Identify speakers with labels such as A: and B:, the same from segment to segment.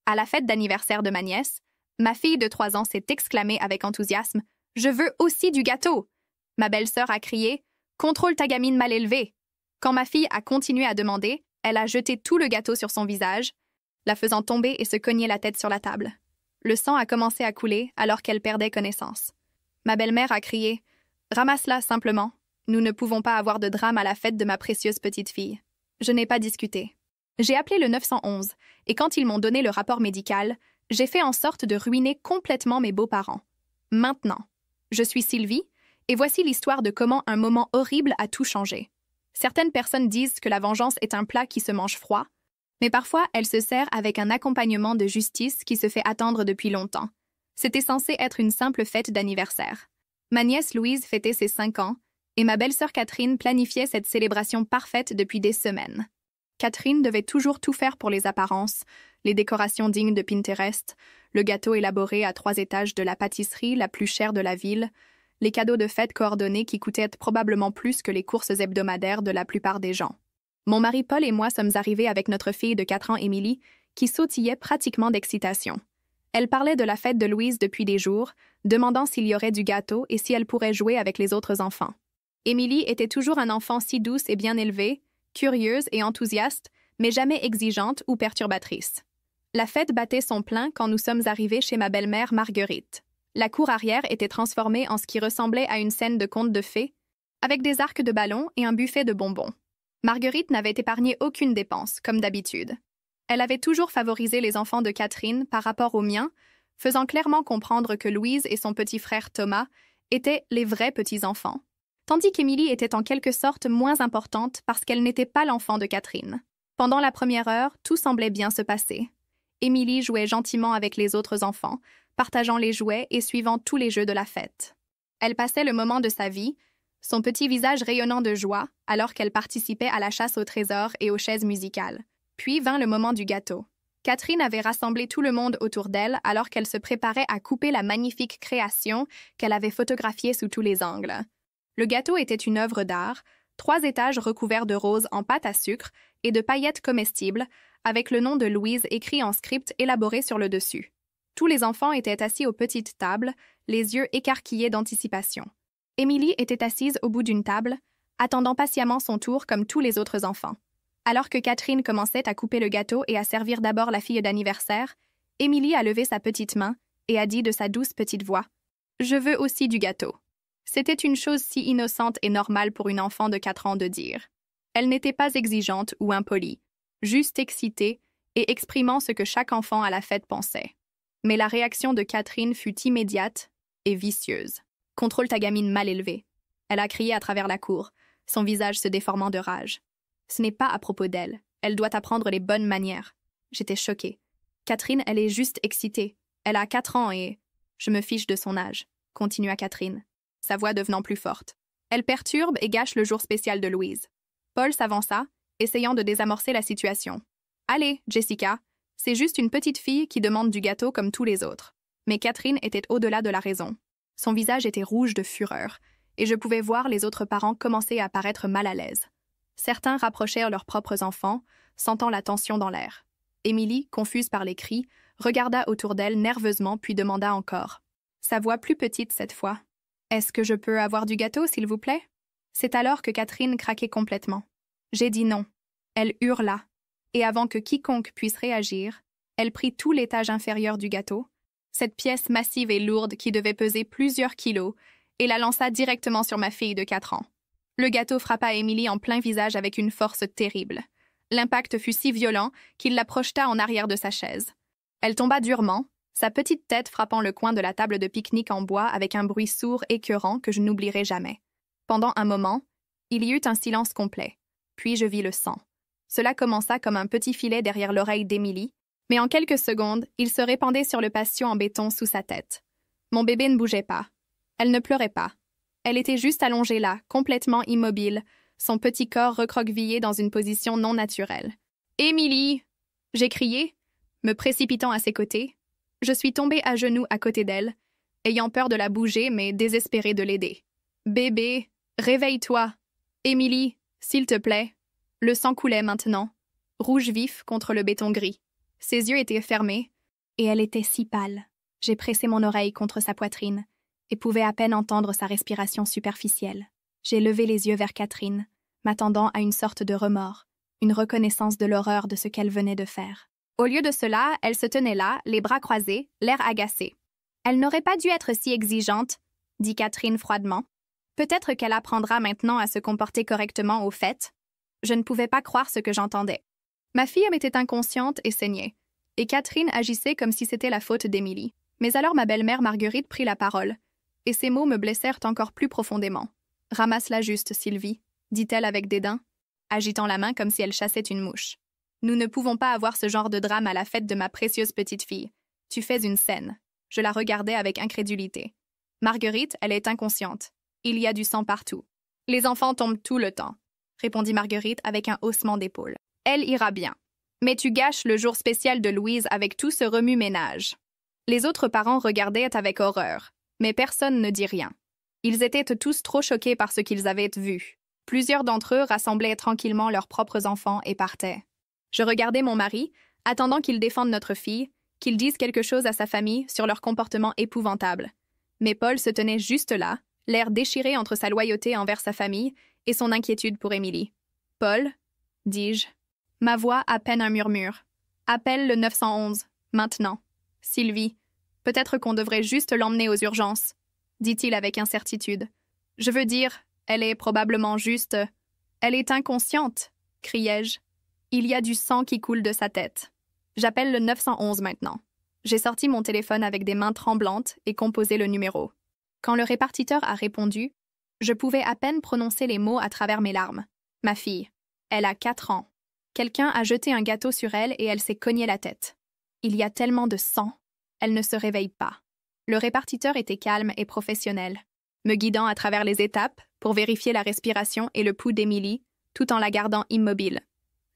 A: À la fête d'anniversaire de ma nièce, ma fille de 3 ans s'est exclamée avec enthousiasme « Je veux aussi du gâteau !» Ma belle-sœur a crié « Contrôle ta gamine mal élevée !» Quand ma fille a continué à demander, elle a jeté tout le gâteau sur son visage, la faisant tomber et se cogner la tête sur la table. Le sang a commencé à couler alors qu'elle perdait connaissance. Ma belle-mère a crié « Ramasse-la simplement. Nous ne pouvons pas avoir de drame à la fête de ma précieuse petite fille. » Je n'ai pas discuté. J'ai appelé le 911 et quand ils m'ont donné le rapport médical, j'ai fait en sorte de ruiner complètement mes beaux-parents. Maintenant, je suis Sylvie et voici l'histoire de comment un moment horrible a tout changé. Certaines personnes disent que la vengeance est un plat qui se mange froid, mais parfois elle se sert avec un accompagnement de justice qui se fait attendre depuis longtemps. C'était censé être une simple fête d'anniversaire. Ma nièce Louise fêtait ses 5 ans et ma belle-sœur Catherine planifiait cette célébration parfaite depuis des semaines. Catherine devait toujours tout faire pour les apparences, les décorations dignes de Pinterest, le gâteau élaboré à 3 étages de la pâtisserie la plus chère de la ville, les cadeaux de fête coordonnés qui coûtaient probablement plus que les courses hebdomadaires de la plupart des gens. Mon mari Paul et moi sommes arrivés avec notre fille de 4 ans, Émilie, qui sautillait pratiquement d'excitation. Elle parlait de la fête de Louise depuis des jours, demandant s'il y aurait du gâteau et si elle pourrait jouer avec les autres enfants. Émilie était toujours un enfant si douce et bien élevée, curieuse et enthousiaste, mais jamais exigeante ou perturbatrice. La fête battait son plein quand nous sommes arrivés chez ma belle-mère Marguerite. La cour arrière était transformée en ce qui ressemblait à une scène de conte de fées, avec des arcs de ballons et un buffet de bonbons. Marguerite n'avait épargné aucune dépense, comme d'habitude. Elle avait toujours favorisé les enfants de Catherine par rapport aux miens, faisant clairement comprendre que Louise et son petit frère Thomas étaient les vrais petits-enfants, tandis qu'Émilie était en quelque sorte moins importante parce qu'elle n'était pas l'enfant de Catherine. Pendant la première heure, tout semblait bien se passer. Émilie jouait gentiment avec les autres enfants, partageant les jouets et suivant tous les jeux de la fête. Elle passait le moment de sa vie, son petit visage rayonnant de joie, alors qu'elle participait à la chasse au trésor et aux chaises musicales. Puis vint le moment du gâteau. Catherine avait rassemblé tout le monde autour d'elle alors qu'elle se préparait à couper la magnifique création qu'elle avait photographiée sous tous les angles. Le gâteau était une œuvre d'art, 3 étages recouverts de roses en pâte à sucre et de paillettes comestibles, avec le nom de Louise écrit en script élaboré sur le dessus. Tous les enfants étaient assis aux petites tables, les yeux écarquillés d'anticipation. Émilie était assise au bout d'une table, attendant patiemment son tour comme tous les autres enfants. Alors que Catherine commençait à couper le gâteau et à servir d'abord la fille d'anniversaire, Émilie a levé sa petite main et a dit de sa douce petite voix « Je veux aussi du gâteau ». C'était une chose si innocente et normale pour une enfant de 4 ans de dire. Elle n'était pas exigeante ou impolie, juste excitée et exprimant ce que chaque enfant à la fête pensait. Mais la réaction de Catherine fut immédiate et vicieuse. « Contrôle ta gamine mal élevée ». Elle a crié à travers la cour, son visage se déformant de rage. Ce n'est pas à propos d'elle. Elle doit apprendre les bonnes manières. J'étais choquée. Catherine, elle est juste excitée. Elle a 4 ans et... Je me fiche de son âge, continua Catherine, sa voix devenant plus forte. Elle perturbe et gâche le jour spécial de Louise. Paul s'avança, essayant de désamorcer la situation. « Allez, Jessica, c'est juste une petite fille qui demande du gâteau comme tous les autres. » Mais Catherine était au-delà de la raison. Son visage était rouge de fureur, et je pouvais voir les autres parents commencer à paraître mal à l'aise. Certains rapprochèrent leurs propres enfants, sentant la tension dans l'air. Émilie, confuse par les cris, regarda autour d'elle nerveusement puis demanda encore. Sa voix plus petite cette fois. « Est-ce que je peux avoir du gâteau, s'il vous plaît ?» C'est alors que Catherine craquait complètement. J'ai dit non. Elle hurla, et avant que quiconque puisse réagir, elle prit tout l'étage inférieur du gâteau, cette pièce massive et lourde qui devait peser plusieurs kilos, et la lança directement sur ma fille de 4 ans. Le gâteau frappa Émilie en plein visage avec une force terrible. L'impact fut si violent qu'il la projeta en arrière de sa chaise. Elle tomba durement, sa petite tête frappant le coin de la table de pique-nique en bois avec un bruit sourd écœurant que je n'oublierai jamais. Pendant un moment, il y eut un silence complet. Puis je vis le sang. Cela commença comme un petit filet derrière l'oreille d'Émilie, mais en quelques secondes, il se répandait sur le patio en béton sous sa tête. Mon bébé ne bougeait pas. Elle ne pleurait pas. Elle était juste allongée là, complètement immobile, son petit corps recroquevillé dans une position non naturelle. « Émilie !» j'ai crié, me précipitant à ses côtés. Je suis tombée à genoux à côté d'elle, ayant peur de la bouger mais désespérée de l'aider. « Bébé, réveille-toi. Émilie, s'il te plaît. » Le sang coulait maintenant, rouge vif contre le béton gris. Ses yeux étaient fermés, Et elle était si pâle. J'ai pressé mon oreille contre sa poitrine et pouvais à peine entendre sa respiration superficielle. J'ai levé les yeux vers Catherine, m'attendant à une sorte de remords, une reconnaissance de l'horreur de ce qu'elle venait de faire. Au lieu de cela, elle se tenait là, les bras croisés, l'air agacé. « Elle n'aurait pas dû être si exigeante », dit Catherine froidement. « Peut-être qu'elle apprendra maintenant à se comporter correctement au fait. » Je ne pouvais pas croire ce que j'entendais. Ma fille était inconsciente et saignait, et Catherine agissait comme si c'était la faute d'Émilie. Mais alors ma belle-mère Marguerite prit la parole, et ces mots me blessèrent encore plus profondément. « Ramasse-la juste, Sylvie », dit-elle avec dédain, agitant la main comme si elle chassait une mouche. « Nous ne pouvons pas avoir ce genre de drame à la fête de ma précieuse petite fille. Tu fais une scène. » Je la regardais avec incrédulité. « Marguerite, elle est inconsciente. Il y a du sang partout. Les enfants tombent tout le temps, » répondit Marguerite avec un haussement d'épaule. « Elle ira bien. Mais tu gâches le jour spécial de Louise avec tout ce remue-ménage. » Les autres parents regardaient avec horreur, mais personne ne dit rien. Ils étaient tous trop choqués par ce qu'ils avaient vu. Plusieurs d'entre eux rassemblaient tranquillement leurs propres enfants et partaient. Je regardais mon mari, attendant qu'il défende notre fille, qu'il dise quelque chose à sa famille sur leur comportement épouvantable. Mais Paul se tenait juste là, l'air déchiré entre sa loyauté envers sa famille et son inquiétude pour Émilie. « Paul, dis-je. Ma voix à peine un murmure. Appelle le 911, maintenant. Sylvie, peut-être qu'on devrait juste l'emmener aux urgences, dit-il avec incertitude. Je veux dire, elle est probablement juste... Elle est inconsciente, criai-je. Il y a du sang qui coule de sa tête. J'appelle le 911 maintenant. J'ai sorti mon téléphone avec des mains tremblantes et composé le numéro. Quand le répartiteur a répondu, je pouvais à peine prononcer les mots à travers mes larmes. Ma fille, elle a 4 ans. Quelqu'un a jeté un gâteau sur elle et elle s'est cogné la tête. Il y a tellement de sang. Elle ne se réveille pas. Le répartiteur était calme et professionnel, me guidant à travers les étapes pour vérifier la respiration et le pouls d'Émilie, tout en la gardant immobile.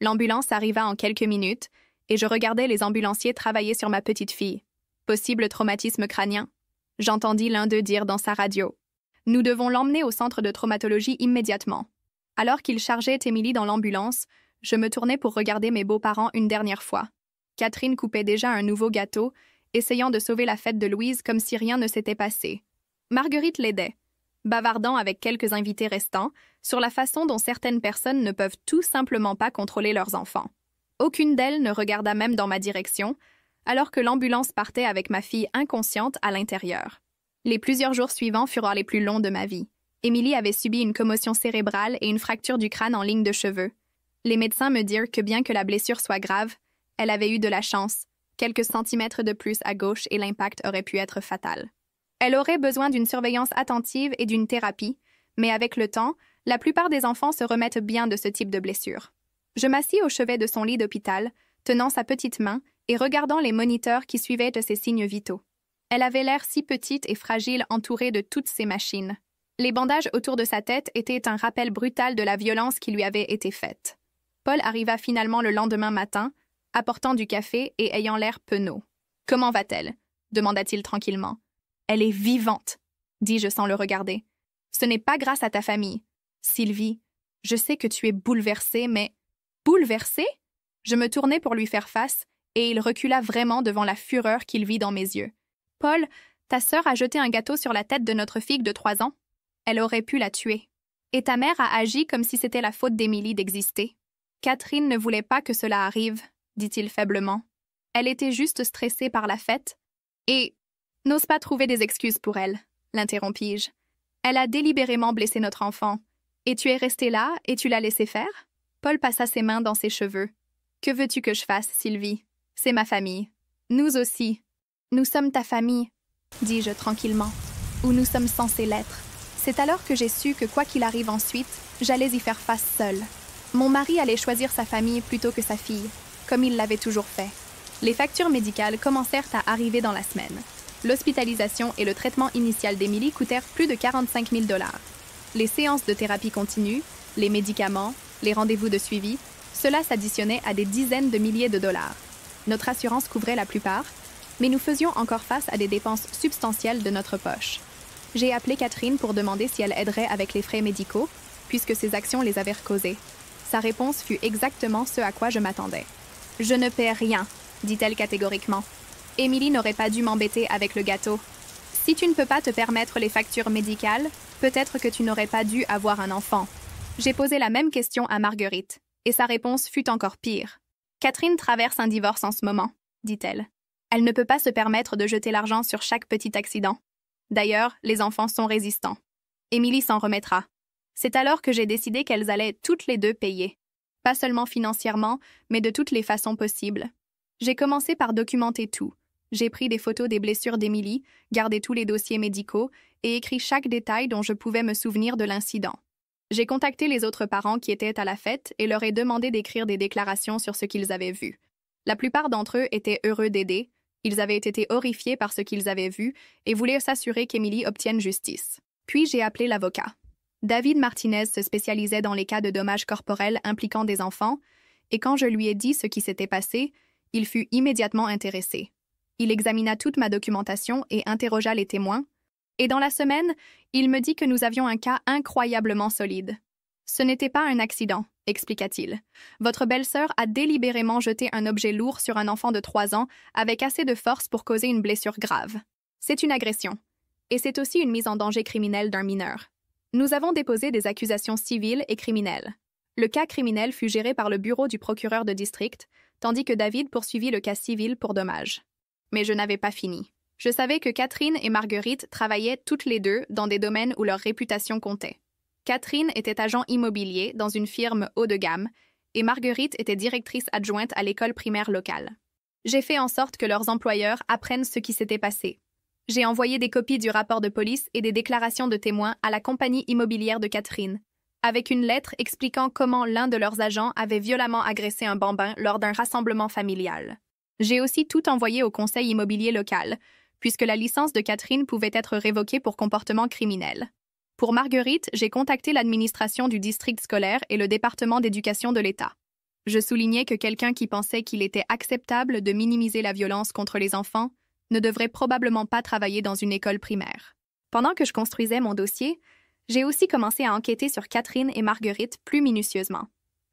A: L'ambulance arriva en quelques minutes et je regardais les ambulanciers travailler sur ma petite fille. Possible traumatisme crânien? J'entendis l'un d'eux dire dans sa radio. « Nous devons l'emmener au centre de traumatologie immédiatement. » Alors qu'il chargeait Émilie dans l'ambulance, je me tournai pour regarder mes beaux-parents une dernière fois. Catherine coupait déjà un nouveau gâteau, essayant de sauver la fête de Louise comme si rien ne s'était passé. Marguerite l'aidait, bavardant avec quelques invités restants sur la façon dont certaines personnes ne peuvent tout simplement pas contrôler leurs enfants. Aucune d'elles ne regarda même dans ma direction, alors que l'ambulance partait avec ma fille inconsciente à l'intérieur. Les plusieurs jours suivants furent les plus longs de ma vie. Émilie avait subi une commotion cérébrale et une fracture du crâne en ligne de cheveux. Les médecins me dirent que bien que la blessure soit grave, elle avait eu de la chance. Quelques centimètres de plus à gauche et l'impact aurait pu être fatal. Elle aurait besoin d'une surveillance attentive et d'une thérapie, mais avec le temps, la plupart des enfants se remettent bien de ce type de blessure. Je m'assis au chevet de son lit d'hôpital, tenant sa petite main et regardant les moniteurs qui suivaient de ses signes vitaux. Elle avait l'air si petite et fragile entourée de toutes ces machines. Les bandages autour de sa tête étaient un rappel brutal de la violence qui lui avait été faite. Paul arriva finalement le lendemain matin, apportant du café et ayant l'air penaud. « Comment va-t-elle » demanda-t-il tranquillement. « Elle est vivante, » dis-je sans le regarder. « Ce n'est pas grâce à ta famille. Sylvie, je sais que tu es bouleversée, mais... » « Bouleversée ?» Je me tournai pour lui faire face, et il recula vraiment devant la fureur qu'il vit dans mes yeux. « Paul, ta sœur a jeté un gâteau sur la tête de notre fille de 3 ans. Elle aurait pu la tuer. Et ta mère a agi comme si c'était la faute d'Émilie d'exister. Catherine ne voulait pas que cela arrive, dit-il faiblement. Elle était juste stressée par la fête. Et n'ose pas trouver des excuses pour elle, l'interrompis-je. Elle a délibérément blessé notre enfant. Et tu es resté là et tu l'as laissé faire? Paul passa ses mains dans ses cheveux. Que veux-tu que je fasse, Sylvie? C'est ma famille. Nous aussi. Nous sommes ta famille, dis-je tranquillement. Ou nous sommes censés l'être. C'est alors que j'ai su que quoi qu'il arrive ensuite, j'allais y faire face seule. Mon mari allait choisir sa famille plutôt que sa fille, comme il l'avait toujours fait. Les factures médicales commencèrent à arriver dans la semaine. L'hospitalisation et le traitement initial d'Émilie coûtèrent plus de 45 000 $. Les séances de thérapie continue, les médicaments, les rendez-vous de suivi, cela s'additionnait à des dizaines de milliers de dollars. Notre assurance couvrait la plupart, mais nous faisions encore face à des dépenses substantielles de notre poche. J'ai appelé Catherine pour demander si elle aiderait avec les frais médicaux, puisque ses actions les avaient causés. Sa réponse fut exactement ce à quoi je m'attendais. « Je ne paie rien », dit-elle catégoriquement. Émilie n'aurait pas dû m'embêter avec le gâteau. Si tu ne peux pas te permettre les factures médicales, peut-être que tu n'aurais pas dû avoir un enfant. J'ai posé la même question à Marguerite, et sa réponse fut encore pire. Catherine traverse un divorce en ce moment, dit-elle. Elle ne peut pas se permettre de jeter l'argent sur chaque petit accident. D'ailleurs, les enfants sont résistants. Émilie s'en remettra. C'est alors que j'ai décidé qu'elles allaient toutes les deux payer. Pas seulement financièrement, mais de toutes les façons possibles. J'ai commencé par documenter tout. J'ai pris des photos des blessures d'Émilie, gardé tous les dossiers médicaux et écrit chaque détail dont je pouvais me souvenir de l'incident. J'ai contacté les autres parents qui étaient à la fête et leur ai demandé d'écrire des déclarations sur ce qu'ils avaient vu. La plupart d'entre eux étaient heureux d'aider. Ils avaient été horrifiés par ce qu'ils avaient vu et voulaient s'assurer qu'Émilie obtienne justice. Puis j'ai appelé l'avocat. David Martinez se spécialisait dans les cas de dommages corporels impliquant des enfants, et quand je lui ai dit ce qui s'était passé, il fut immédiatement intéressé. Il examina toute ma documentation et interrogea les témoins, et dans la semaine, il me dit que nous avions un cas incroyablement solide. Ce n'était pas un accident, expliqua-t-il. Votre belle-sœur a délibérément jeté un objet lourd sur un enfant de 3 ans avec assez de force pour causer une blessure grave. C'est une agression. Et c'est aussi une mise en danger criminelle d'un mineur. Nous avons déposé des accusations civiles et criminelles. Le cas criminel fut géré par le bureau du procureur de district, tandis que David poursuivit le cas civil pour dommages. Mais je n'avais pas fini. Je savais que Catherine et Marguerite travaillaient toutes les deux dans des domaines où leur réputation comptait. Catherine était agent immobilier dans une firme haut de gamme et Marguerite était directrice adjointe à l'école primaire locale. J'ai fait en sorte que leurs employeurs apprennent ce qui s'était passé. J'ai envoyé des copies du rapport de police et des déclarations de témoins à la compagnie immobilière de Catherine, avec une lettre expliquant comment l'un de leurs agents avait violemment agressé un bambin lors d'un rassemblement familial. J'ai aussi tout envoyé au conseil immobilier local, puisque la licence de Catherine pouvait être révoquée pour comportement criminel. Pour Marguerite, j'ai contacté l'administration du district scolaire et le département d'éducation de l'État. Je soulignais que quelqu'un qui pensait qu'il était acceptable de minimiser la violence contre les enfants ne devrait probablement pas travailler dans une école primaire. Pendant que je construisais mon dossier, j'ai aussi commencé à enquêter sur Catherine et Marguerite plus minutieusement.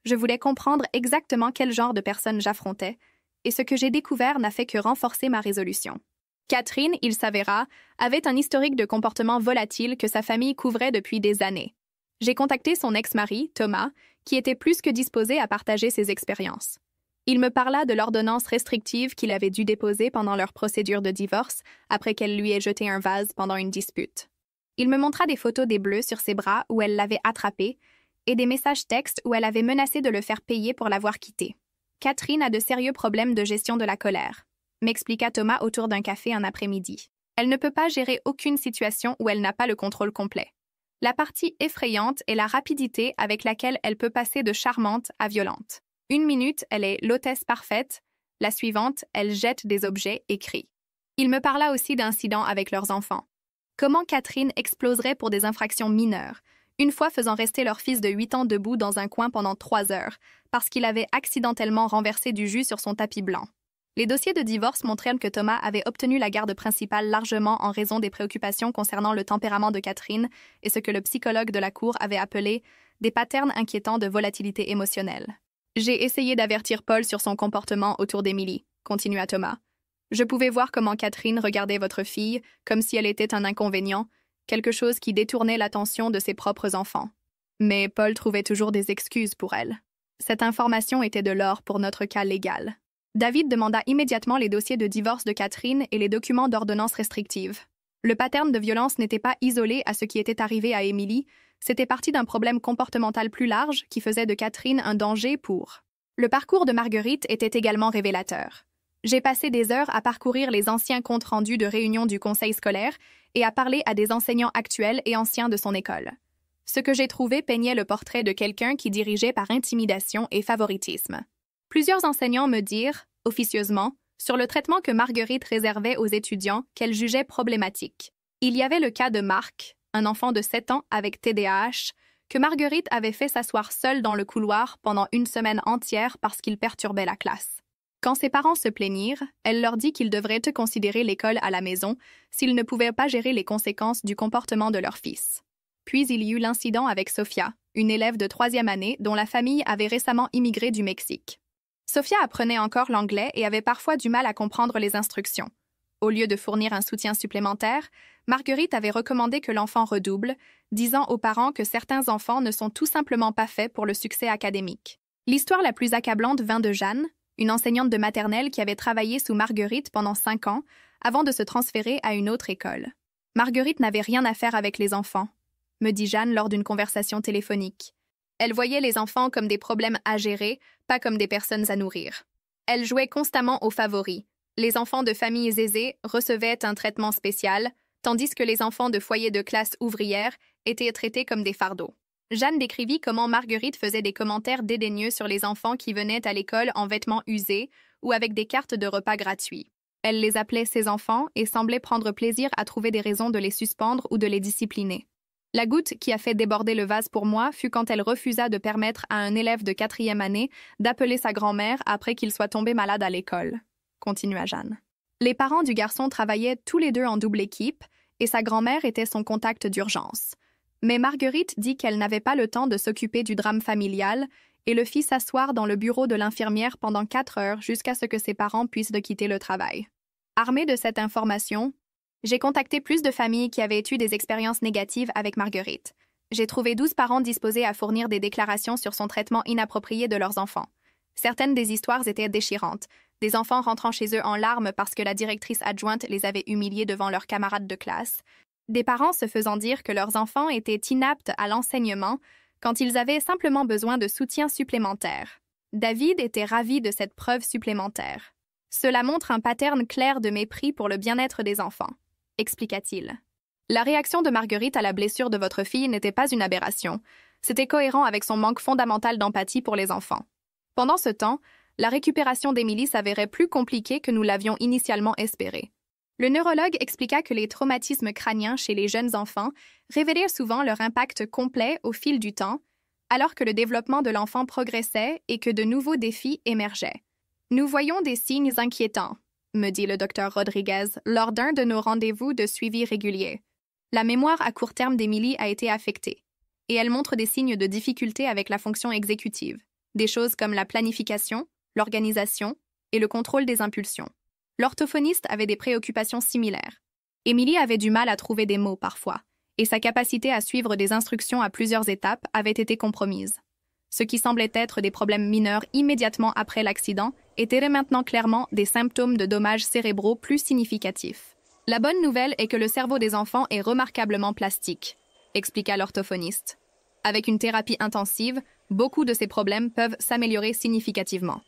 A: Je voulais comprendre exactement quel genre de personnes j'affrontais, et ce que j'ai découvert n'a fait que renforcer ma résolution. Catherine, il s'avéra, avait un historique de comportement volatile que sa famille couvrait depuis des années. J'ai contacté son ex-mari, Thomas, qui était plus que disposé à partager ses expériences. Il me parla de l'ordonnance restrictive qu'il avait dû déposer pendant leur procédure de divorce après qu'elle lui ait jeté un vase pendant une dispute. Il me montra des photos des bleus sur ses bras où elle l'avait attrapé et des messages textes où elle avait menacé de le faire payer pour l'avoir quitté. Catherine a de sérieux problèmes de gestion de la colère, m'expliqua Thomas autour d'un café un après-midi. Elle ne peut pas gérer aucune situation où elle n'a pas le contrôle complet. La partie effrayante est la rapidité avec laquelle elle peut passer de charmante à violente. 1 minute, elle est l'hôtesse parfaite. La suivante, elle jette des objets et crie. Il me parla aussi d'incidents avec leurs enfants. Comment Catherine exploserait pour des infractions mineures, une fois faisant rester leur fils de 8 ans debout dans un coin pendant 3 heures, parce qu'il avait accidentellement renversé du jus sur son tapis blanc. Les dossiers de divorce montrèrent que Thomas avait obtenu la garde principale largement en raison des préoccupations concernant le tempérament de Catherine et ce que le psychologue de la cour avait appelé des patterns inquiétants de volatilité émotionnelle. J'ai essayé d'avertir Paul sur son comportement autour d'Émilie, continua Thomas. Je pouvais voir comment Catherine regardait votre fille comme si elle était un inconvénient, quelque chose qui détournait l'attention de ses propres enfants. Mais Paul trouvait toujours des excuses pour elle. Cette information était de l'or pour notre cas légal. David demanda immédiatement les dossiers de divorce de Catherine et les documents d'ordonnance restrictive. Le pattern de violence n'était pas isolé à ce qui était arrivé à Émilie, c'était parti d'un problème comportemental plus large qui faisait de Catherine un danger pour. Le parcours de Marguerite était également révélateur. J'ai passé des heures à parcourir les anciens comptes rendus de réunions du conseil scolaire et à parler à des enseignants actuels et anciens de son école. Ce que j'ai trouvé peignait le portrait de quelqu'un qui dirigeait par intimidation et favoritisme. Plusieurs enseignants me dirent, officieusement, sur le traitement que Marguerite réservait aux étudiants qu'elle jugeait problématique. Il y avait le cas de Marc, un enfant de 7 ans avec TDAH, que Marguerite avait fait s'asseoir seul dans le couloir pendant 1 semaine entière parce qu'il perturbait la classe. Quand ses parents se plaignirent, elle leur dit qu'ils devraient considérer l'école à la maison s'ils ne pouvaient pas gérer les conséquences du comportement de leur fils. Puis il y eut l'incident avec Sofia, une élève de 3e année dont la famille avait récemment immigré du Mexique. Sophia apprenait encore l'anglais et avait parfois du mal à comprendre les instructions. Au lieu de fournir un soutien supplémentaire, Marguerite avait recommandé que l'enfant redouble, disant aux parents que certains enfants ne sont tout simplement pas faits pour le succès académique. L'histoire la plus accablante vint de Jeanne, une enseignante de maternelle qui avait travaillé sous Marguerite pendant 5 ans avant de se transférer à une autre école. Marguerite n'avait rien à faire avec les enfants, me dit Jeanne lors d'une conversation téléphonique. Elle voyait les enfants comme des problèmes à gérer, pas comme des personnes à nourrir. Elle jouait constamment aux favoris. Les enfants de familles aisées recevaient un traitement spécial, tandis que les enfants de foyers de classe ouvrière étaient traités comme des fardeaux. Jeanne décrivit comment Marguerite faisait des commentaires dédaigneux sur les enfants qui venaient à l'école en vêtements usés ou avec des cartes de repas gratuits. Elle les appelait ses enfants et semblait prendre plaisir à trouver des raisons de les suspendre ou de les discipliner. La goutte qui a fait déborder le vase pour moi fut quand elle refusa de permettre à un élève de 4e année d'appeler sa grand-mère après qu'il soit tombé malade à l'école, continua Jeanne. Les parents du garçon travaillaient tous les deux en double équipe et sa grand-mère était son contact d'urgence. Mais Marguerite dit qu'elle n'avait pas le temps de s'occuper du drame familial et le fit s'asseoir dans le bureau de l'infirmière pendant 4 heures jusqu'à ce que ses parents puissent de quitter le travail. Armée de cette information, j'ai contacté plus de familles qui avaient eu des expériences négatives avec Marguerite. J'ai trouvé 12 parents disposés à fournir des déclarations sur son traitement inapproprié de leurs enfants. Certaines des histoires étaient déchirantes, des enfants rentrant chez eux en larmes parce que la directrice adjointe les avait humiliés devant leurs camarades de classe, des parents se faisant dire que leurs enfants étaient inaptes à l'enseignement quand ils avaient simplement besoin de soutien supplémentaire. David était ravi de cette preuve supplémentaire. Cela montre un pattern clair de mépris pour le bien-être des enfants, expliqua-t-il. La réaction de Marguerite à la blessure de votre fille n'était pas une aberration. C'était cohérent avec son manque fondamental d'empathie pour les enfants. Pendant ce temps, la récupération d'Émilie s'avérait plus compliquée que nous l'avions initialement espéré. Le neurologue expliqua que les traumatismes crâniens chez les jeunes enfants révélaient souvent leur impact complet au fil du temps, alors que le développement de l'enfant progressait et que de nouveaux défis émergeaient. Nous voyons des signes inquiétants, me dit le docteur Rodriguez lors d'un de nos rendez-vous de suivi réguliers. La mémoire à court terme d'Émilie a été affectée, et elle montre des signes de difficulté avec la fonction exécutive, des choses comme la planification, l'organisation et le contrôle des impulsions. L'orthophoniste avait des préoccupations similaires. Émilie avait du mal à trouver des mots parfois, et sa capacité à suivre des instructions à plusieurs étapes avait été compromise. Ce qui semblait être des problèmes mineurs immédiatement après l'accident étaient maintenant clairement des symptômes de dommages cérébraux plus significatifs. La bonne nouvelle est que le cerveau des enfants est remarquablement plastique, expliqua l'orthophoniste. Avec une thérapie intensive, beaucoup de ces problèmes peuvent s'améliorer significativement.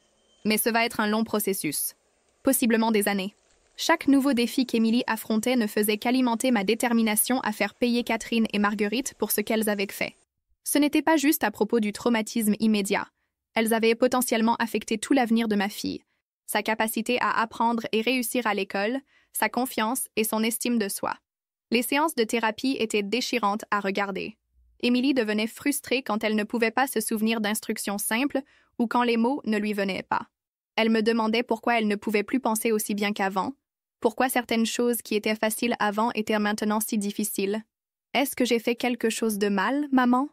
A: Mais ce va être un long processus, possiblement des années. Chaque nouveau défi qu'Émilie affrontait ne faisait qu'alimenter ma détermination à faire payer Catherine et Marguerite pour ce qu'elles avaient fait. Ce n'était pas juste à propos du traumatisme immédiat. Elles avaient potentiellement affecté tout l'avenir de ma fille, sa capacité à apprendre et réussir à l'école, sa confiance et son estime de soi. Les séances de thérapie étaient déchirantes à regarder. Émilie devenait frustrée quand elle ne pouvait pas se souvenir d'instructions simples ou quand les mots ne lui venaient pas. Elle me demandait pourquoi elle ne pouvait plus penser aussi bien qu'avant, pourquoi certaines choses qui étaient faciles avant étaient maintenant si difficiles. « Est-ce que j'ai fait quelque chose de mal, maman ?»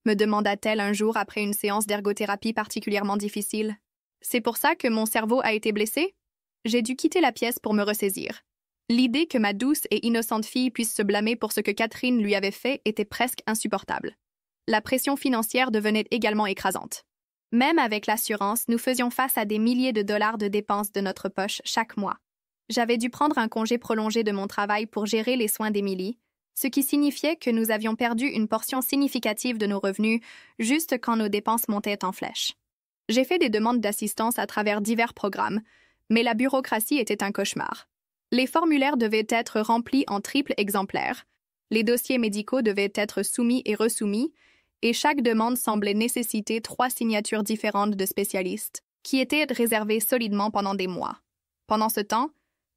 A: me demanda-t-elle un jour après une séance d'ergothérapie particulièrement difficile. « C'est pour ça que mon cerveau a été blessé ?» J'ai dû quitter la pièce pour me ressaisir. L'idée que ma douce et innocente fille puisse se blâmer pour ce que Catherine lui avait fait était presque insupportable. La pression financière devenait également écrasante. Même avec l'assurance, nous faisions face à des milliers de dollars de dépenses de notre poche chaque mois. J'avais dû prendre un congé prolongé de mon travail pour gérer les soins d'Émilie, ce qui signifiait que nous avions perdu une portion significative de nos revenus juste quand nos dépenses montaient en flèche. J'ai fait des demandes d'assistance à travers divers programmes, mais la bureaucratie était un cauchemar. Les formulaires devaient être remplis en triple exemplaire, les dossiers médicaux devaient être soumis et resoumis, et chaque demande semblait nécessiter 3 signatures différentes de spécialistes, qui étaient réservées solidement pendant des mois. Pendant ce temps,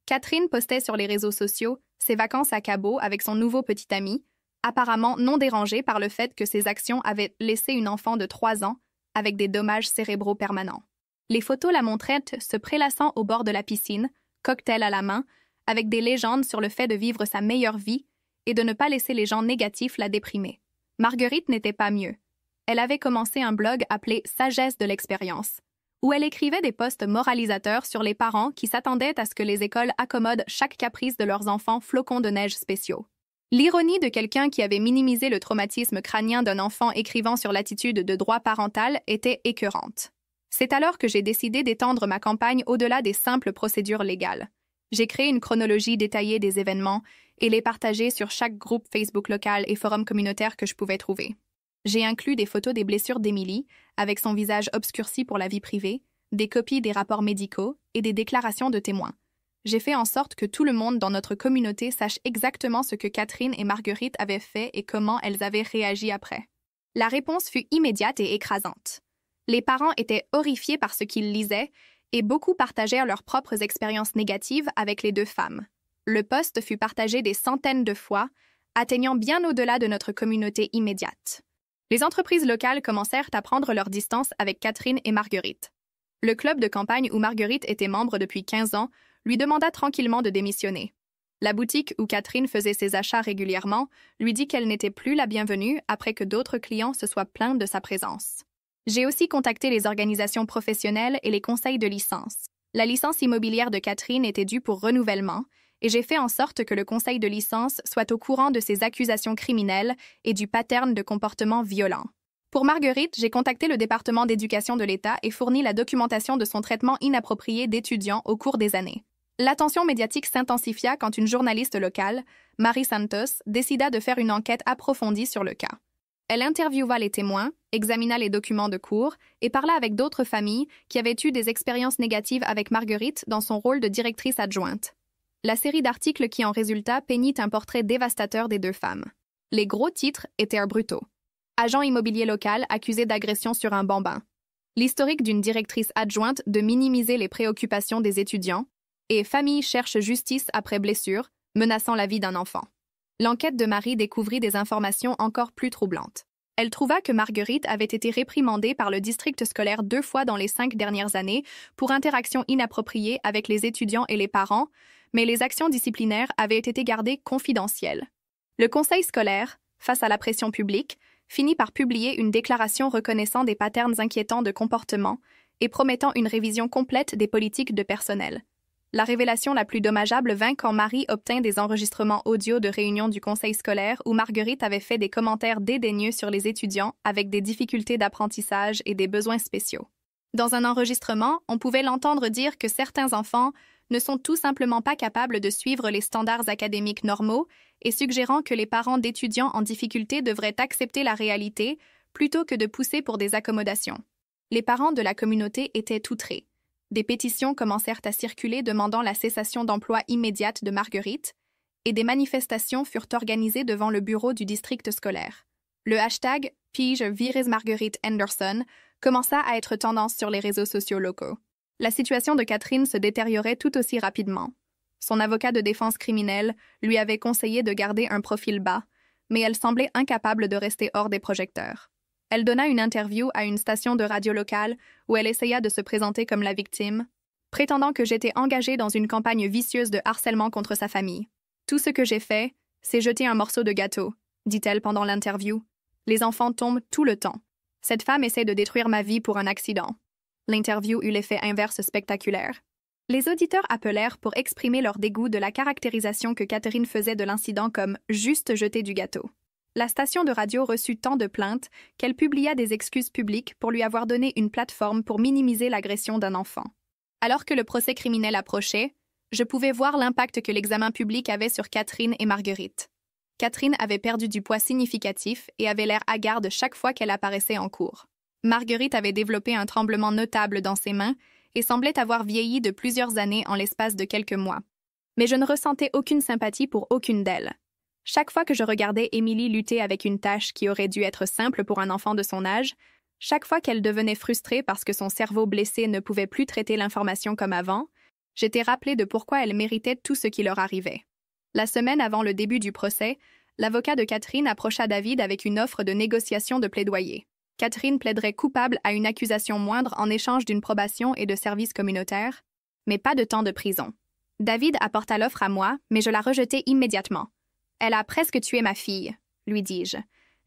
A: Catherine postait sur les réseaux sociaux ses vacances à Cabo avec son nouveau petit ami, apparemment non dérangée par le fait que ses actions avaient laissé une enfant de 3 ans avec des dommages cérébraux permanents. Les photos la montraient se prélassant au bord de la piscine, cocktail à la main, avec des légendes sur le fait de vivre sa meilleure vie et de ne pas laisser les gens négatifs la déprimer. Marguerite n'était pas mieux. Elle avait commencé un blog appelé « Sagesse de l'expérience », où elle écrivait des posts moralisateurs sur les parents qui s'attendaient à ce que les écoles accommodent chaque caprice de leurs enfants flocons de neige spéciaux. L'ironie de quelqu'un qui avait minimisé le traumatisme crânien d'un enfant écrivant sur l'attitude de droit parental était écœurante. C'est alors que j'ai décidé d'étendre ma campagne au-delà des simples procédures légales. J'ai créé une chronologie détaillée des événements et les partagé sur chaque groupe Facebook local et forum communautaire que je pouvais trouver. J'ai inclus des photos des blessures d'Emily, avec son visage obscurci pour la vie privée, des copies des rapports médicaux et des déclarations de témoins. J'ai fait en sorte que tout le monde dans notre communauté sache exactement ce que Catherine et Marguerite avaient fait et comment elles avaient réagi après. La réponse fut immédiate et écrasante. Les parents étaient horrifiés par ce qu'ils lisaient et beaucoup partagèrent leurs propres expériences négatives avec les deux femmes. Le post fut partagé des centaines de fois, atteignant bien au-delà de notre communauté immédiate. Les entreprises locales commencèrent à prendre leur distance avec Catherine et Marguerite. Le club de campagne où Marguerite était membre depuis 15 ans lui demanda tranquillement de démissionner. La boutique où Catherine faisait ses achats régulièrement lui dit qu'elle n'était plus la bienvenue après que d'autres clients se soient plaints de sa présence. J'ai aussi contacté les organisations professionnelles et les conseils de licence. La licence immobilière de Catherine était due pour renouvellement et j'ai fait en sorte que le conseil de licence soit au courant de ces accusations criminelles et du pattern de comportement violent. Pour Marguerite, j'ai contacté le département d'éducation de l'État et fourni la documentation de son traitement inapproprié d'étudiants au cours des années. L'attention médiatique s'intensifia quand une journaliste locale, Marie Santos, décida de faire une enquête approfondie sur le cas. Elle interviewa les témoins, examina les documents de cours et parla avec d'autres familles qui avaient eu des expériences négatives avec Marguerite dans son rôle de directrice adjointe. La série d'articles qui en résulta peignit un portrait dévastateur des deux femmes. Les gros titres étaient brutaux. Agent immobilier local accusé d'agression sur un bambin. L'historique d'une directrice adjointe de minimiser les préoccupations des étudiants. Et famille cherche justice après blessure, menaçant la vie d'un enfant. L'enquête de Marie découvrit des informations encore plus troublantes. Elle trouva que Marguerite avait été réprimandée par le district scolaire 2 fois dans les 5 dernières années pour interactions inappropriées avec les étudiants et les parents, mais les actions disciplinaires avaient été gardées confidentielles. Le conseil scolaire, face à la pression publique, finit par publier une déclaration reconnaissant des patterns inquiétants de comportement et promettant une révision complète des politiques de personnel. La révélation la plus dommageable vint quand Marie obtint des enregistrements audio de réunions du conseil scolaire où Marguerite avait fait des commentaires dédaigneux sur les étudiants avec des difficultés d'apprentissage et des besoins spéciaux. Dans un enregistrement, on pouvait l'entendre dire que certains enfants ne sont tout simplement pas capables de suivre les standards académiques normaux et suggérant que les parents d'étudiants en difficulté devraient accepter la réalité plutôt que de pousser pour des accommodations. Les parents de la communauté étaient outrés. Des pétitions commencèrent à circuler demandant la cessation d'emploi immédiate de Marguerite, et des manifestations furent organisées devant le bureau du district scolaire. Le hashtag « Pige vires Marguerite Anderson » commença à être tendance sur les réseaux sociaux locaux. La situation de Catherine se détériorait tout aussi rapidement. Son avocat de défense criminelle lui avait conseillé de garder un profil bas, mais elle semblait incapable de rester hors des projecteurs. Elle donna une interview à une station de radio locale où elle essaya de se présenter comme la victime, prétendant que j'étais engagée dans une campagne vicieuse de harcèlement contre sa famille. « Tout ce que j'ai fait, c'est jeter un morceau de gâteau », dit-elle pendant l'interview. « Les enfants tombent tout le temps. Cette femme essaie de détruire ma vie pour un accident. » L'interview eut l'effet inverse spectaculaire. Les auditeurs appelèrent pour exprimer leur dégoût de la caractérisation que Catherine faisait de l'incident comme « juste jeter du gâteau ». La station de radio reçut tant de plaintes qu'elle publia des excuses publiques pour lui avoir donné une plateforme pour minimiser l'agression d'un enfant. Alors que le procès criminel approchait, je pouvais voir l'impact que l'examen public avait sur Catherine et Marguerite. Catherine avait perdu du poids significatif et avait l'air hagarde chaque fois qu'elle apparaissait en cours. Marguerite avait développé un tremblement notable dans ses mains et semblait avoir vieilli de plusieurs années en l'espace de quelques mois. Mais je ne ressentais aucune sympathie pour aucune d'elles. Chaque fois que je regardais Emily lutter avec une tâche qui aurait dû être simple pour un enfant de son âge, chaque fois qu'elle devenait frustrée parce que son cerveau blessé ne pouvait plus traiter l'information comme avant, j'étais rappelée de pourquoi elle méritait tout ce qui leur arrivait. La semaine avant le début du procès, l'avocat de Catherine approcha David avec une offre de négociation de plaidoyer. Catherine plaiderait coupable à une accusation moindre en échange d'une probation et de services communautaires, mais pas de temps de prison. David apporta l'offre à moi, mais je la rejetai immédiatement. « Elle a presque tué ma fille », lui dis-je.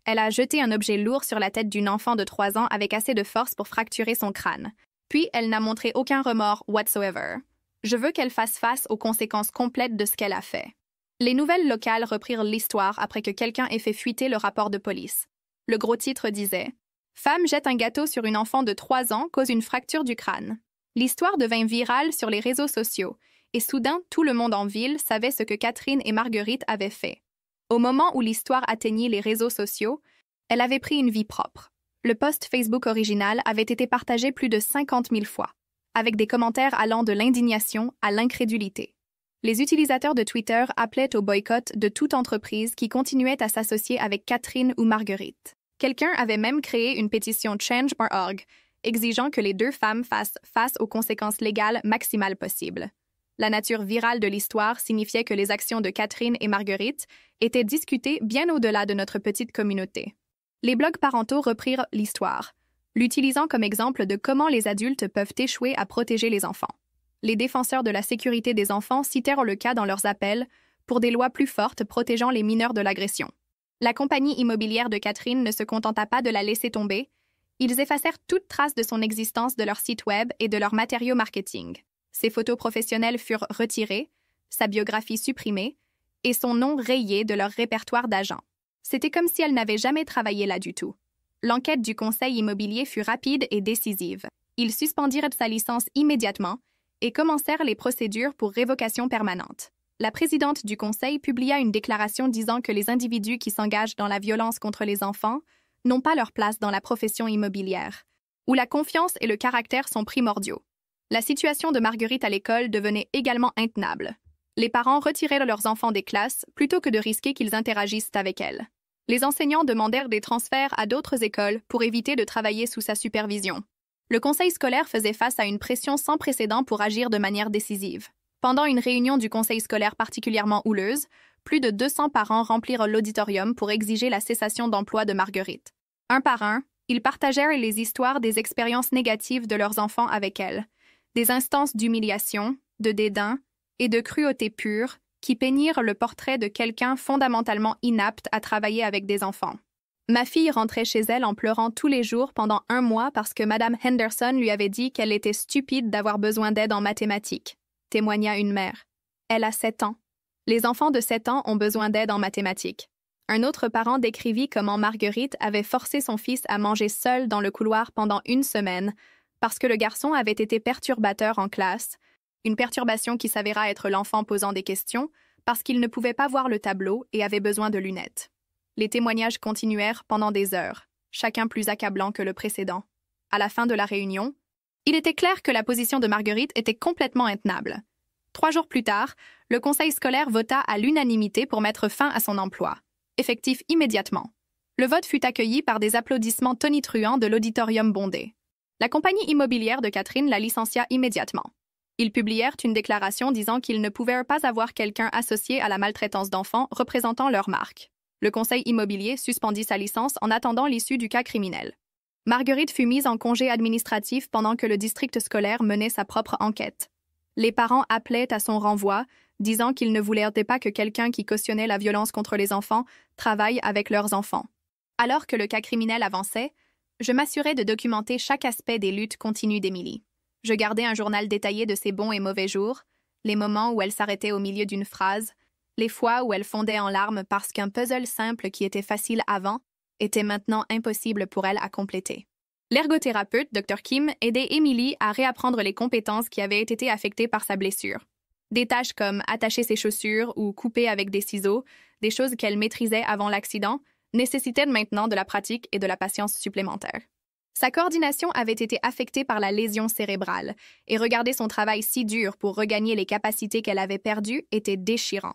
A: Elle a jeté un objet lourd sur la tête d'une enfant de 3 ans avec assez de force pour fracturer son crâne. Puis, elle n'a montré aucun remords whatsoever. Je veux qu'elle fasse face aux conséquences complètes de ce qu'elle a fait. Les nouvelles locales reprirent l'histoire après que quelqu'un ait fait fuiter le rapport de police. Le gros titre disait « Femme jette un gâteau sur une enfant de 3 ans, cause une fracture du crâne ». L'histoire devint virale sur les réseaux sociaux, et soudain, tout le monde en ville savait ce que Catherine et Marguerite avaient fait. Au moment où l'histoire atteignit les réseaux sociaux, elle avait pris une vie propre. Le post Facebook original avait été partagé plus de 50 000 fois, avec des commentaires allant de l'indignation à l'incrédulité. Les utilisateurs de Twitter appelaient au boycott de toute entreprise qui continuait à s'associer avec Catherine ou Marguerite. Quelqu'un avait même créé une pétition Change.org, exigeant que les deux femmes fassent face aux conséquences légales maximales possibles. La nature virale de l'histoire signifiait que les actions de Catherine et Marguerite étaient discutées bien au-delà de notre petite communauté. Les blogs parentaux reprirent l'histoire, l'utilisant comme exemple de comment les adultes peuvent échouer à protéger les enfants. Les défenseurs de la sécurité des enfants citèrent le cas dans leurs appels pour des lois plus fortes protégeant les mineurs de l'agression. La compagnie immobilière de Catherine ne se contenta pas de la laisser tomber. Ils effacèrent toute trace de son existence de leur site web et de leurs matériaux marketing. Ses photos professionnelles furent retirées, sa biographie supprimée et son nom rayé de leur répertoire d'agents. C'était comme si elle n'avait jamais travaillé là du tout. L'enquête du conseil immobilier fut rapide et décisive. Ils suspendirent sa licence immédiatement et commencèrent les procédures pour révocation permanente. La présidente du conseil publia une déclaration disant que les individus qui s'engagent dans la violence contre les enfants n'ont pas leur place dans la profession immobilière, où la confiance et le caractère sont primordiaux. La situation de Marguerite à l'école devenait également intenable. Les parents retiraient leurs enfants des classes plutôt que de risquer qu'ils interagissent avec elles. Les enseignants demandèrent des transferts à d'autres écoles pour éviter de travailler sous sa supervision. Le conseil scolaire faisait face à une pression sans précédent pour agir de manière décisive. Pendant une réunion du conseil scolaire particulièrement houleuse, plus de 200 parents remplirent l'auditorium pour exiger la cessation d'emploi de Marguerite. Un par un, ils partagèrent les histoires des expériences négatives de leurs enfants avec elle, des instances d'humiliation, de dédain et de cruauté pure qui peignirent le portrait de quelqu'un fondamentalement inapte à travailler avec des enfants. Ma fille rentrait chez elle en pleurant tous les jours pendant 1 mois parce que Madame Henderson lui avait dit qu'elle était stupide d'avoir besoin d'aide en mathématiques, témoigna une mère. Elle a 7 ans. Les enfants de 7 ans ont besoin d'aide en mathématiques. Un autre parent décrivit comment Marguerite avait forcé son fils à manger seul dans le couloir pendant 1 semaine parce que le garçon avait été perturbateur en classe, une perturbation qui s'avéra être l'enfant posant des questions parce qu'il ne pouvait pas voir le tableau et avait besoin de lunettes. Les témoignages continuèrent pendant des heures, chacun plus accablant que le précédent. À la fin de la réunion, il était clair que la position de Marguerite était complètement intenable. 3 jours plus tard, le conseil scolaire vota à l'unanimité pour mettre fin à son emploi, effectif immédiatement. Le vote fut accueilli par des applaudissements tonitruants de l'auditorium bondé. La compagnie immobilière de Catherine la licencia immédiatement. Ils publièrent une déclaration disant qu'ils ne pouvaient pas avoir quelqu'un associé à la maltraitance d'enfants représentant leur marque. Le conseil immobilier suspendit sa licence en attendant l'issue du cas criminel. Marguerite fut mise en congé administratif pendant que le district scolaire menait sa propre enquête. Les parents appelaient à son renvoi, disant qu'ils ne voulaient pas que quelqu'un qui cautionnait la violence contre les enfants travaille avec leurs enfants. Alors que le cas criminel avançait, je m'assurais de documenter chaque aspect des luttes continues d'Émilie. Je gardais un journal détaillé de ses bons et mauvais jours, les moments où elle s'arrêtait au milieu d'une phrase, les fois où elle fondait en larmes parce qu'un puzzle simple qui était facile avant était maintenant impossible pour elle à compléter. L'ergothérapeute, Dr. Kim, aidait Émilie à réapprendre les compétences qui avaient été affectées par sa blessure. Des tâches comme attacher ses chaussures ou couper avec des ciseaux, des choses qu'elle maîtrisait avant l'accident, nécessitaient maintenant de la pratique et de la patience supplémentaire. Sa coordination avait été affectée par la lésion cérébrale, et regarder son travail si dur pour regagner les capacités qu'elle avait perdues était déchirant.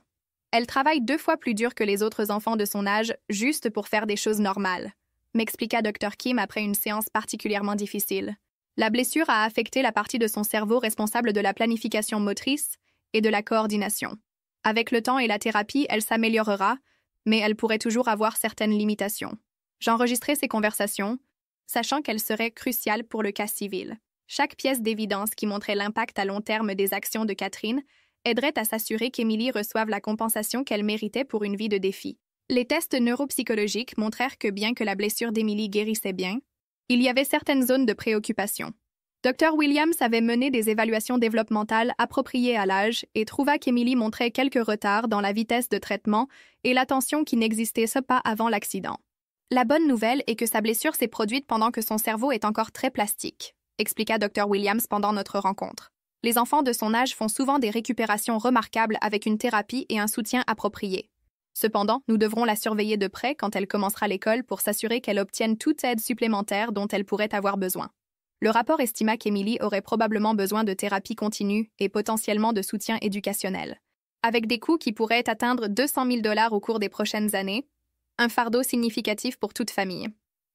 A: Elle travaille 2 fois plus dur que les autres enfants de son âge juste pour faire des choses normales, m'expliqua Dr. Kim après une séance particulièrement difficile. La blessure a affecté la partie de son cerveau responsable de la planification motrice et de la coordination. Avec le temps et la thérapie, elle s'améliorera, mais elle pourrait toujours avoir certaines limitations. J'enregistrai ces conversations, sachant qu'elles seraient cruciales pour le cas civil. Chaque pièce d'évidence qui montrait l'impact à long terme des actions de Catherine aiderait à s'assurer qu'Émilie reçoive la compensation qu'elle méritait pour une vie de défi. Les tests neuropsychologiques montrèrent que bien que la blessure d'Émilie guérissait bien, il y avait certaines zones de préoccupation. Dr. Williams avait mené des évaluations développementales appropriées à l'âge et trouva qu'Emily montrait quelques retards dans la vitesse de traitement et l'attention qui n'existait pas avant l'accident. La bonne nouvelle est que sa blessure s'est produite pendant que son cerveau est encore très plastique, expliqua Dr. Williams pendant notre rencontre. Les enfants de son âge font souvent des récupérations remarquables avec une thérapie et un soutien approprié. Cependant, nous devrons la surveiller de près quand elle commencera l'école pour s'assurer qu'elle obtienne toute aide supplémentaire dont elle pourrait avoir besoin. Le rapport estima qu'Emily aurait probablement besoin de thérapie continue et potentiellement de soutien éducationnel. Avec des coûts qui pourraient atteindre 200 000 $ au cours des prochaines années, un fardeau significatif pour toute famille.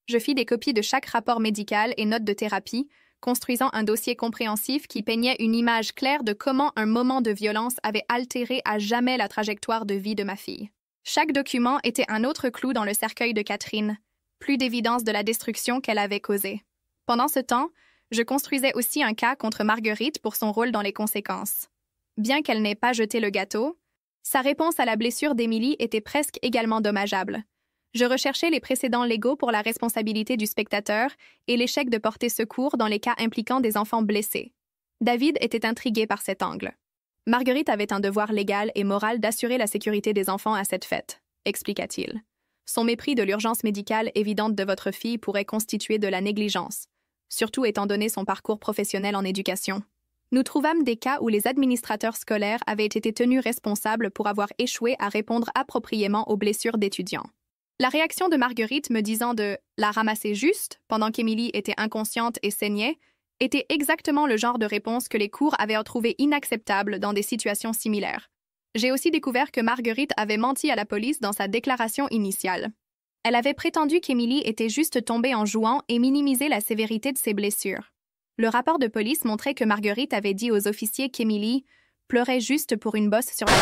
A: Je fis des copies de chaque rapport médical et notes de thérapie, construisant un dossier compréhensif qui peignait une image claire de comment un moment de violence avait altéré à jamais la trajectoire de vie de ma fille. Chaque document était un autre clou dans le cercueil de Catherine, plus d'évidence de la destruction qu'elle avait causée. Pendant ce temps, je construisais aussi un cas contre Marguerite pour son rôle dans les conséquences. Bien qu'elle n'ait pas jeté le gâteau, sa réponse à la blessure d'Emily était presque également dommageable. Je recherchais les précédents légaux pour la responsabilité du spectateur et l'échec de porter secours dans les cas impliquant des enfants blessés. David était intrigué par cet angle. Marguerite avait un devoir légal et moral d'assurer la sécurité des enfants à cette fête, expliqua-t-il. Son mépris de l'urgence médicale évidente de votre fille pourrait constituer de la négligence, surtout étant donné son parcours professionnel en éducation. Nous trouvâmes des cas où les administrateurs scolaires avaient été tenus responsables pour avoir échoué à répondre appropriément aux blessures d'étudiants. La réaction de Marguerite me disant de « la ramasser juste » pendant qu'Emily était inconsciente et saignait était exactement le genre de réponse que les cours avaient trouvé inacceptable dans des situations similaires. J'ai aussi découvert que Marguerite avait menti à la police dans sa déclaration initiale. Elle avait prétendu qu'Emily était juste tombée en jouant et minimisé la sévérité de ses blessures. Le rapport de police montrait que Marguerite avait dit aux officiers qu'Emily pleurait juste pour une bosse sur la tête.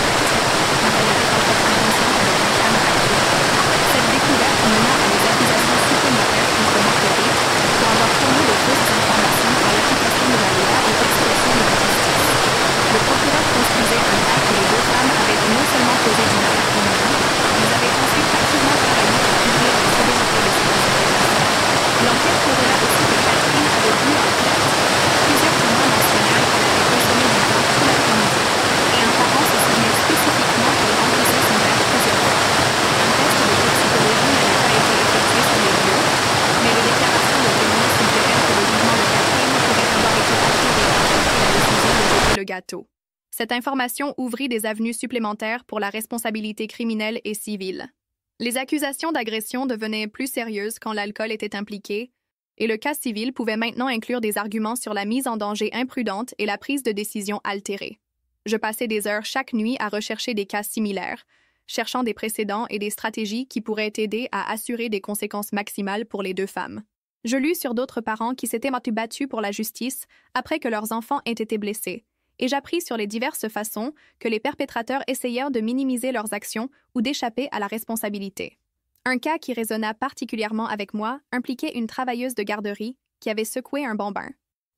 A: Cette découverte mena à des accusations supplémentaires contre Marguerite pour avoir fourni de fausses informations à l'application de la loi et l'expression de la justice. Le procureur construisait un cas que les deux femmes avaient non seulement causé du mal à Emily, mais avaient ensuite activement travaillé pour couvrir la sévérité de ses conséquences. L'enquête révéla aussi que Catherine avait bu en fête. Plusieurs témoins mentionnèrent qu'elle avait consommé du vin tout l'après-midi, et un parent se souvenait spécifiquement qu'elle remplissait son verre plusieurs fois. Un test de toxicologie n'avait pas été effectué sur les lieux, mais les déclarations de témoins suggéraient que le jugement de Catherine pourrait avoir été altéré quand elle prit la décision de jeter le gâteau. Cette information ouvrit des avenues supplémentaires pour la responsabilité criminelle et civile. Les accusations d'agression devenaient plus sérieuses quand l'alcool était impliqué, et le cas civil pouvait maintenant inclure des arguments sur la mise en danger imprudente et la prise de décision altérée. Je passais des heures chaque nuit à rechercher des cas similaires, cherchant des précédents et des stratégies qui pourraient aider à assurer des conséquences maximales pour les deux femmes. Je lus sur d'autres parents qui s'étaient battus pour la justice après que leurs enfants aient été blessés, et j'appris sur les diverses façons que les perpétrateurs essayèrent de minimiser leurs actions ou d'échapper à la responsabilité. Un cas qui résonna particulièrement avec moi impliquait une travailleuse de garderie qui avait secoué un bambin,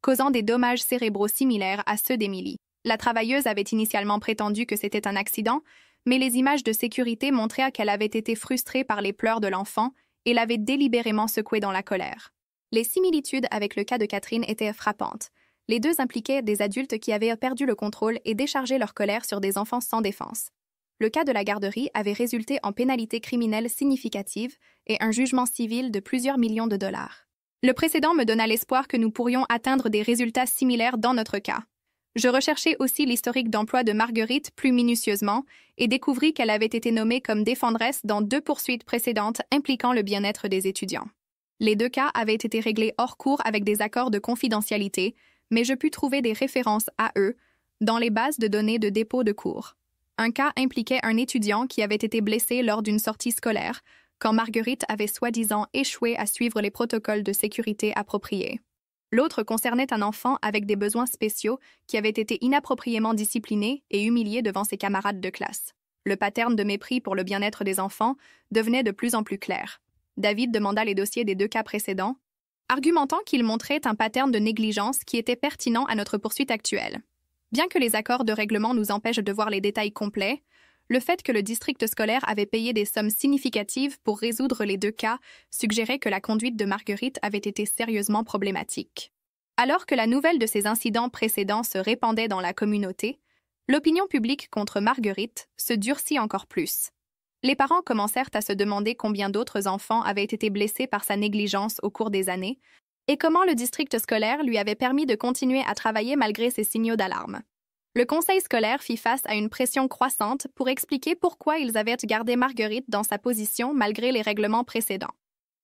A: causant des dommages cérébraux similaires à ceux d'Emily. La travailleuse avait initialement prétendu que c'était un accident, mais les images de sécurité montraient qu'elle avait été frustrée par les pleurs de l'enfant et l'avait délibérément secoué dans la colère. Les similitudes avec le cas de Catherine étaient frappantes. Les deux impliquaient des adultes qui avaient perdu le contrôle et déchargé leur colère sur des enfants sans défense. Le cas de la garderie avait résulté en pénalités criminelles significatives et un jugement civil de plusieurs millions de dollars. Le précédent me donna l'espoir que nous pourrions atteindre des résultats similaires dans notre cas. Je recherchai aussi l'historique d'emploi de Marguerite plus minutieusement et découvris qu'elle avait été nommée comme défendresse dans 2 poursuites précédentes impliquant le bien-être des étudiants. Les 2 cas avaient été réglés hors cours avec des accords de confidentialité, mais je pus trouver des références à eux dans les bases de données de dépôt de cours. Un cas impliquait un étudiant qui avait été blessé lors d'une sortie scolaire, quand Marguerite avait soi-disant échoué à suivre les protocoles de sécurité appropriés. L'autre concernait un enfant avec des besoins spéciaux qui avait été inappropriément discipliné et humilié devant ses camarades de classe. Le pattern de mépris pour le bien-être des enfants devenait de plus en plus clair. David demanda les dossiers des 2 cas précédents, argumentant qu'il montrait un pattern de négligence qui était pertinent à notre poursuite actuelle. Bien que les accords de règlement nous empêchent de voir les détails complets, le fait que le district scolaire avait payé des sommes significatives pour résoudre les 2 cas suggérait que la conduite de Marguerite avait été sérieusement problématique. Alors que la nouvelle de ces incidents précédents se répandait dans la communauté, l'opinion publique contre Marguerite se durcit encore plus. Les parents commencèrent à se demander combien d'autres enfants avaient été blessés par sa négligence au cours des années et comment le district scolaire lui avait permis de continuer à travailler malgré ces signaux d'alarme. Le conseil scolaire fit face à une pression croissante pour expliquer pourquoi ils avaient gardé Marguerite dans sa position malgré les règlements précédents.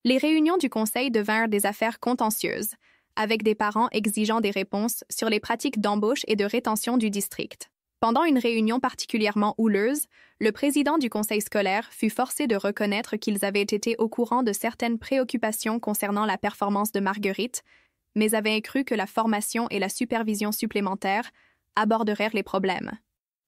A: Les réunions du conseil devinrent des affaires contentieuses, avec des parents exigeant des réponses sur les pratiques d'embauche et de rétention du district. Pendant une réunion particulièrement houleuse, le président du conseil scolaire fut forcé de reconnaître qu'ils avaient été au courant de certaines préoccupations concernant la performance de Marguerite, mais avaient cru que la formation et la supervision supplémentaires abordèrent les problèmes.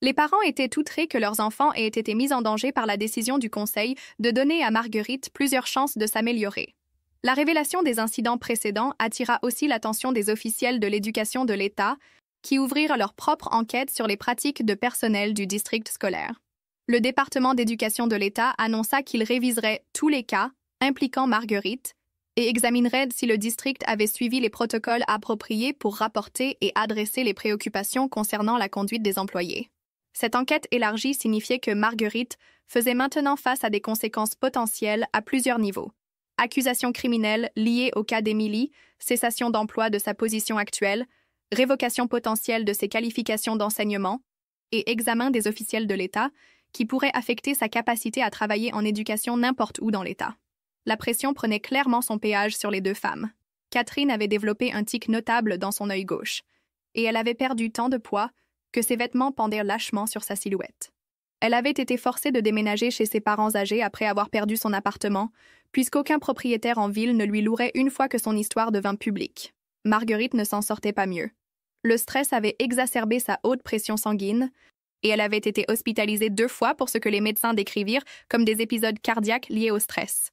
A: Les parents étaient outrés que leurs enfants aient été mis en danger par la décision du conseil de donner à Marguerite plusieurs chances de s'améliorer. La révélation des incidents précédents attira aussi l'attention des officiels de l'éducation de l'État, qui ouvrirent leur propre enquête sur les pratiques de personnel du district scolaire. Le département d'éducation de l'État annonça qu'il réviserait tous les cas impliquant Marguerite et examinerait si le district avait suivi les protocoles appropriés pour rapporter et adresser les préoccupations concernant la conduite des employés. Cette enquête élargie signifiait que Marguerite faisait maintenant face à des conséquences potentielles à plusieurs niveaux. Accusations criminelles liées au cas d'Émilie, cessation d'emploi de sa position actuelle, révocation potentielle de ses qualifications d'enseignement et examen des officiels de l'État qui pourraient affecter sa capacité à travailler en éducation n'importe où dans l'État. La pression prenait clairement son péage sur les deux femmes. Catherine avait développé un tic notable dans son œil gauche, et elle avait perdu tant de poids que ses vêtements pendaient lâchement sur sa silhouette. Elle avait été forcée de déménager chez ses parents âgés après avoir perdu son appartement, puisqu'aucun propriétaire en ville ne lui louerait une fois que son histoire devint publique. Marguerite ne s'en sortait pas mieux. Le stress avait exacerbé sa haute pression sanguine, et elle avait été hospitalisée 2 fois pour ce que les médecins décrivirent comme des épisodes cardiaques liés au stress.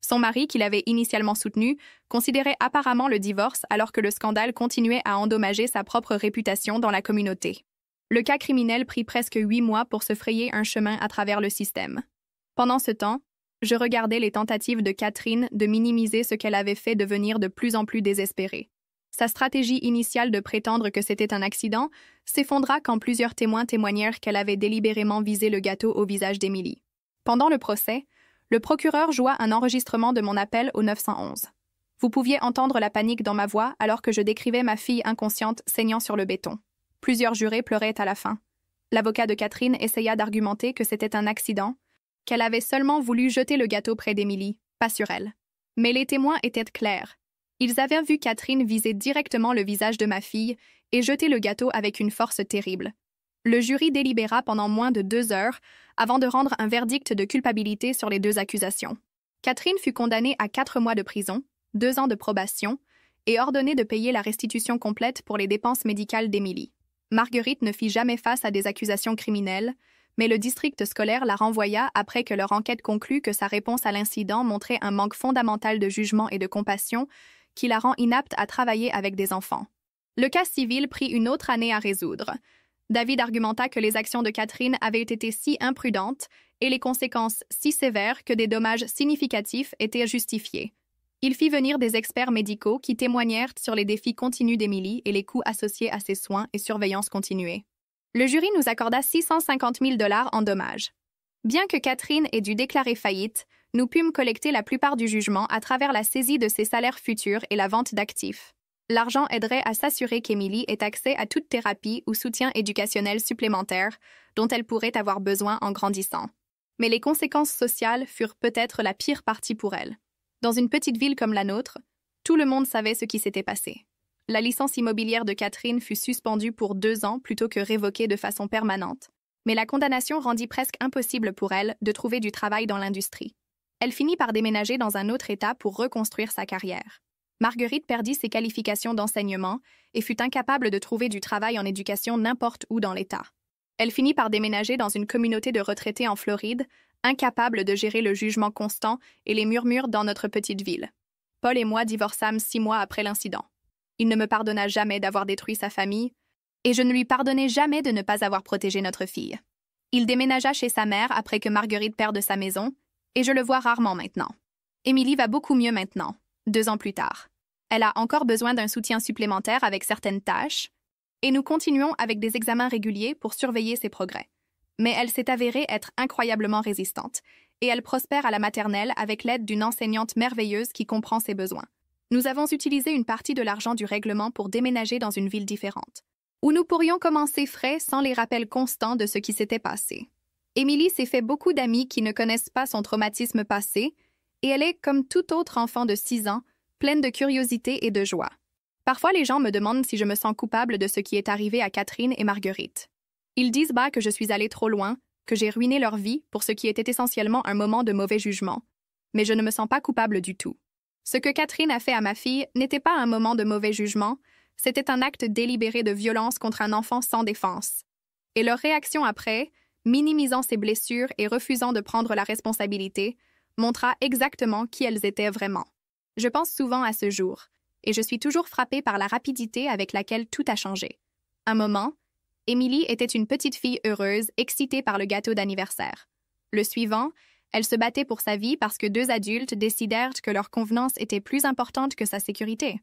A: Son mari, qui l'avait initialement soutenue, considérait apparemment le divorce alors que le scandale continuait à endommager sa propre réputation dans la communauté. Le cas criminel prit presque 8 mois pour se frayer un chemin à travers le système. Pendant ce temps, je regardais les tentatives de Catherine de minimiser ce qu'elle avait fait devenir de plus en plus désespéré. Sa stratégie initiale de prétendre que c'était un accident s'effondra quand plusieurs témoins témoignèrent qu'elle avait délibérément visé le gâteau au visage d'Émilie. Pendant le procès, le procureur joua un enregistrement de mon appel au 911. Vous pouviez entendre la panique dans ma voix alors que je décrivais ma fille inconsciente saignant sur le béton. Plusieurs jurés pleuraient à la fin. L'avocat de Catherine essaya d'argumenter que c'était un accident, qu'elle avait seulement voulu jeter le gâteau près d'Émilie, pas sur elle. Mais les témoins étaient clairs. Ils avaient vu Catherine viser directement le visage de ma fille et jeter le gâteau avec une force terrible. Le jury délibéra pendant moins de 2 heures avant de rendre un verdict de culpabilité sur les 2 accusations. Catherine fut condamnée à 4 mois de prison, 2 ans de probation et ordonnée de payer la restitution complète pour les dépenses médicales d'Émilie. Marguerite ne fit jamais face à des accusations criminelles, mais le district scolaire la renvoya après que leur enquête conclut que sa réponse à l'incident montrait un manque fondamental de jugement et de compassion qui la rend inapte à travailler avec des enfants. Le cas civil prit une autre année à résoudre. David argumenta que les actions de Catherine avaient été si imprudentes et les conséquences si sévères que des dommages significatifs étaient justifiés. Il fit venir des experts médicaux qui témoignèrent sur les défis continus d'Émilie et les coûts associés à ses soins et surveillance continuée. Le jury nous accorda 650 000 $ en dommages. Bien que Catherine ait dû déclarer faillite, nous pûmes collecter la plupart du jugement à travers la saisie de ses salaires futurs et la vente d'actifs. L'argent aiderait à s'assurer qu'Émilie ait accès à toute thérapie ou soutien éducationnel supplémentaire dont elle pourrait avoir besoin en grandissant. Mais les conséquences sociales furent peut-être la pire partie pour elle. Dans une petite ville comme la nôtre, tout le monde savait ce qui s'était passé. La licence immobilière de Catherine fut suspendue pour 2 ans plutôt que révoquée de façon permanente, mais la condamnation rendit presque impossible pour elle de trouver du travail dans l'industrie. Elle finit par déménager dans un autre État pour reconstruire sa carrière. Marguerite perdit ses qualifications d'enseignement et fut incapable de trouver du travail en éducation n'importe où dans l'État. Elle finit par déménager dans une communauté de retraités en Floride, incapable de gérer le jugement constant et les murmures dans notre petite ville. Paul et moi divorçâmes 6 mois après l'incident. Il ne me pardonna jamais d'avoir détruit sa famille, et je ne lui pardonnai jamais de ne pas avoir protégé notre fille. Il déménagea chez sa mère après que Marguerite perde sa maison, et je le vois rarement maintenant. Émilie va beaucoup mieux maintenant, 2 ans plus tard. Elle a encore besoin d'un soutien supplémentaire avec certaines tâches, et nous continuons avec des examens réguliers pour surveiller ses progrès. Mais elle s'est avérée être incroyablement résistante, et elle prospère à la maternelle avec l'aide d'une enseignante merveilleuse qui comprend ses besoins. Nous avons utilisé une partie de l'argent du règlement pour déménager dans une ville différente, où nous pourrions commencer frais sans les rappels constants de ce qui s'était passé. Émilie s'est fait beaucoup d'amis qui ne connaissent pas son traumatisme passé, et elle est, comme tout autre enfant de 6 ans, pleine de curiosité et de joie. Parfois, les gens me demandent si je me sens coupable de ce qui est arrivé à Catherine et Marguerite. Ils disent que je suis allée trop loin, que j'ai ruiné leur vie pour ce qui était essentiellement un moment de mauvais jugement. Mais je ne me sens pas coupable du tout. Ce que Catherine a fait à ma fille n'était pas un moment de mauvais jugement, c'était un acte délibéré de violence contre un enfant sans défense. Et leur réaction après, minimisant ses blessures et refusant de prendre la responsabilité, montra exactement qui elles étaient vraiment. Je pense souvent à ce jour, et je suis toujours frappée par la rapidité avec laquelle tout a changé. Un moment, Émilie était une petite fille heureuse, excitée par le gâteau d'anniversaire. Le suivant, elle se battait pour sa vie parce que 2 adultes décidèrent que leur convenance était plus importante que sa sécurité.